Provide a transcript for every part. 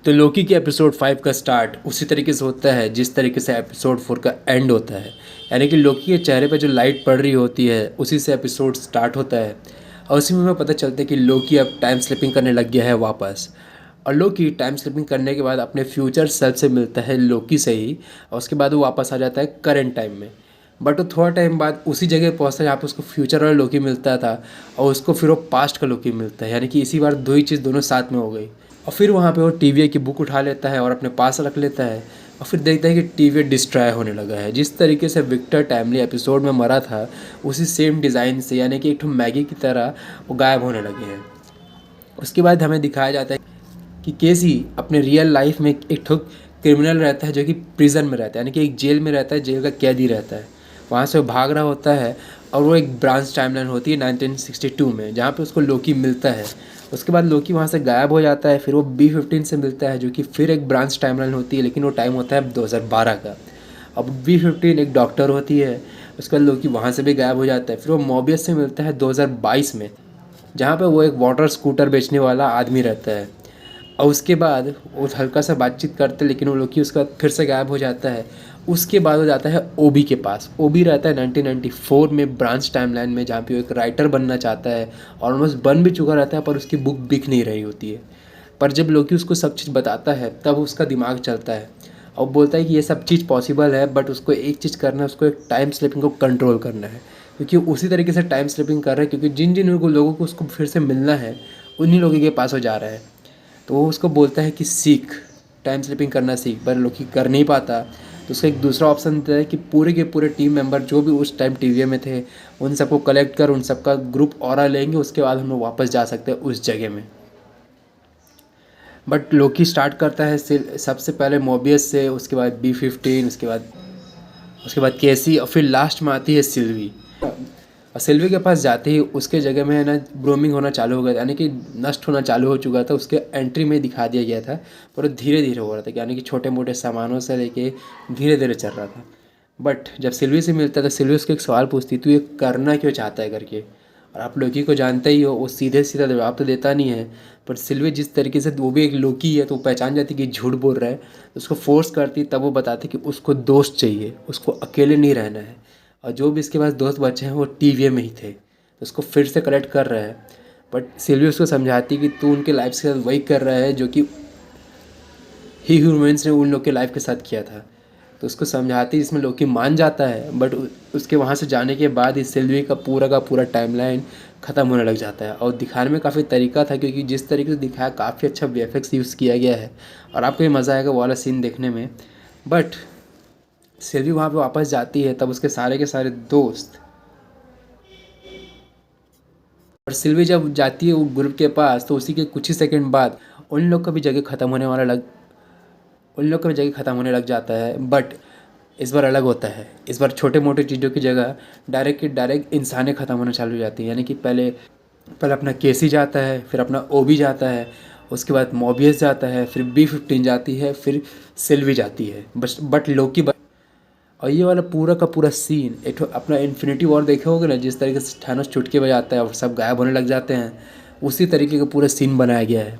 तो लोकी के एपिसोड 5 का स्टार्ट उसी तरीके से होता है जिस तरीके से एपिसोड 4 का एंड होता है। यानी कि लोकी के चेहरे पे जो लाइट पड़ रही होती है उसी से एपिसोड स्टार्ट होता है और उसी में हमें पता चलता है कि लोकी अब टाइम स्लिपिंग करने लग गया है वापस। और लोकी टाइम स्लिपिंग करने के बाद अपने फ्यूचर सेल्फ से मिलता है लोकी से ही, और उसके बाद वो वापस आ जाता है करंट टाइम में। बट वो थोड़ा टाइम बाद उसी जगह पहुंचता है जहाँ पे उसको फ्यूचर वाला लोकी मिलता था और उसको फिर वो पास्ट का लोकी मिलता है। यानी कि इसी बार दो ही चीज़ दोनों साथ में हो गई। और फिर वहाँ पे वो टीवीए की बुक उठा लेता है और अपने पास रख लेता है और फिर देखता है कि टीवीए डिस्ट्रॉय होने लगा है। जिस तरीके से विक्टर टाइमली एपिसोड में मरा था उसी सेम डिज़ाइन से, यानी कि एक ठो मैगी की तरह वो गायब होने लगे हैं। उसके बाद हमें दिखाया जाता है कि केसी अपने रियल लाइफ में एक ठो क्रिमिनल रहता है जो कि प्रिजन में रहता है, यानी कि एक जेल में रहता है, जेल का कैदी रहता है। वहाँ से वो भाग रहा होता है और वो एक ब्रांच टाइमलाइन होती है 1962 में जहाँ पे उसको लोकी मिलता है। उसके बाद लोकी वहाँ से गायब हो जाता है, फिर वो B-15 से मिलता है जो कि फिर एक ब्रांच टाइमलाइन होती है, लेकिन वो टाइम होता है 2012 का। अब B-15 एक डॉक्टर होती है। उसके बाद लोकी वहाँ से भी गायब हो जाता है, फिर वो मोबियस से मिलता है 2022 में जहाँ पे वो एक वाटर स्कूटर बेचने वाला आदमी रहता है। और उसके बाद वो हल्का सा बातचीत करते हैं, लेकिन वो लोकी उसका फिर से गायब हो जाता है। उसके बाद वो जाता है ओबी के पास। ओबी रहता है 1994 में ब्रांच टाइमलाइन में जहाँ पे वो एक राइटर बनना चाहता है, ऑलमोस्ट बन भी चुका रहता है पर उसकी बुक बिक नहीं रही होती है। पर जब लोकी उसको सब चीज़ बताता है तब उसका दिमाग चलता है और बोलता है कि ये सब चीज़ पॉसिबल है, बट उसको एक चीज़ करना है, उसको एक टाइम स्लिपिंग को कंट्रोल करना है। क्योंकि उसी तरीके से टाइम स्लिपिंग कर रहा है, क्योंकि जिन जिन लोगों को उसको फिर से मिलना है उन्हीं लोगों के पास वो जा रहा है। तो वो उसको बोलता है कि सीख, टाइम स्लिपिंग करना सीख, पर लोकी कर नहीं पाता। तो उसका एक दूसरा ऑप्शन देता है कि पूरे के पूरे टीम मेंबर जो भी उस टाइम टीवीए में थे उन सबको कलेक्ट कर उन सबका ग्रुप ऑरा लेंगे, उसके बाद हम लोग वापस जा सकते हैं उस जगह में। बट लोकी स्टार्ट करता है सबसे पहले मोबियस से, उसके बाद B-15, उसके बाद केसी, और फिर लास्ट में आती है सिल्वी। और सिल्वी के पास जाते ही उसके जगह में है ना ब्रूमिंग होना चालू हो गया था, यानी कि नष्ट होना चालू हो चुका था। उसके एंट्री में दिखा दिया गया था, पर धीरे धीरे हो रहा था, यानी कि छोटे मोटे सामानों से लेके धीरे धीरे चल रहा था। बट जब सिल्वी से मिलता था, सिल्वी उसको एक सवाल पूछती, तू ये करना क्यों चाहता है करके। और आप लोकी को जानते ही हो, वो सीधे सीधा जवाब तो देता नहीं है। पर सिल्वी जिस तरीके से, वो भी एक लोकी है तो वो पहचान जाती कि झूठ बोल रहा है, तो उसको फोर्स करती, तब वो बताती कि उसको दोस्त चाहिए, उसको अकेले नहीं रहना है। और जो भी इसके पास दोस्त बचे हैं वो टीवीए में ही थे, तो उसको फिर से कलेक्ट कर रहा है। बट सिल्वी उसको समझाती कि तू उनके लाइफ के साथ वही कर रहा है जो कि ही ह्यूमंस ने उन लोग के लाइफ के साथ किया था। तो उसको समझाती, इसमें लोकी मान जाता है। बट उसके वहाँ से जाने के बाद इस सिल्वी का पूरा टाइमलाइन ख़त्म होने लग जाता है। और दिखाने में काफ़ी तरीका था, क्योंकि जिस तरीके से दिखाया काफ़ी अच्छा VFX यूज़ किया गया है और आपको भी मज़ा आएगा वो वाला सीन देखने में। बट सिल्वी वहाँ पे वापस जाती है, तब उसके सारे के सारे दोस्त, और सिल्वी जब जाती है वो ग्रुप के पास, तो उसी के कुछ ही सेकंड बाद उन लोग का भी जगह ख़त्म होने लग जाता है। बट इस बार अलग होता है। इस बार छोटे मोटे चीज़ों की जगह डायरेक्ट की डायरेक्ट इंसानें ख़त्म होना चालू हो जाती हैं। यानी कि पहले पहले अपना केसी जाता है, फिर अपना ओबी जाता है, उसके बाद मोबियस जाता है, फिर B-15 जाती है, फिर सिल्वी जाती है। बट लोकी और ये वाला पूरा का पूरा सीन एक अपना इन्फिनिटी वॉर देखे होगे ना, जिस तरीके से थानोस चुटकी बजाता है और सब गायब होने लग जाते हैं, उसी तरीके का पूरा सीन बनाया गया है।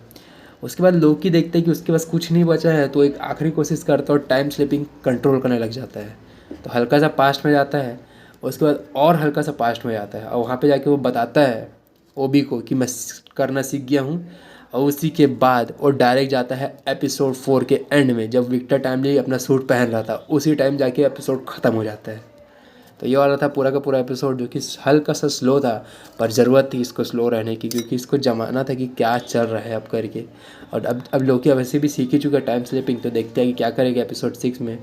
उसके बाद लोकी देखते हैं कि उसके पास कुछ नहीं बचा है, तो एक आखिरी कोशिश करता है और टाइम स्लिपिंग कंट्रोल करने लग जाता है। तो हल्का सा पास्ट में जाता है, उसके बाद और हल्का सा पास्ट में जाता है, और वहाँ पे जाके वो बताता है ओबी को कि मैं करना सीख गया हूँ। और उसी के बाद वो डायरेक्ट जाता है एपिसोड 4 के एंड में, जब विक्टर टाइमली अपना सूट पहन रहा था उसी टाइम जाके एपिसोड ख़त्म हो जाता है। तो ये वाला था पूरा का पूरा एपिसोड, जो कि हल्का सा स्लो था, पर ज़रूरत थी इसको स्लो रहने की, क्योंकि इसको जमाना था कि क्या चल रहा है अब करके। और अब लोकी वैसे भी सीख ही चुका टाइम स्लिपिंग, तो देखते हैं कि क्या करेगा एपिसोड 6 में।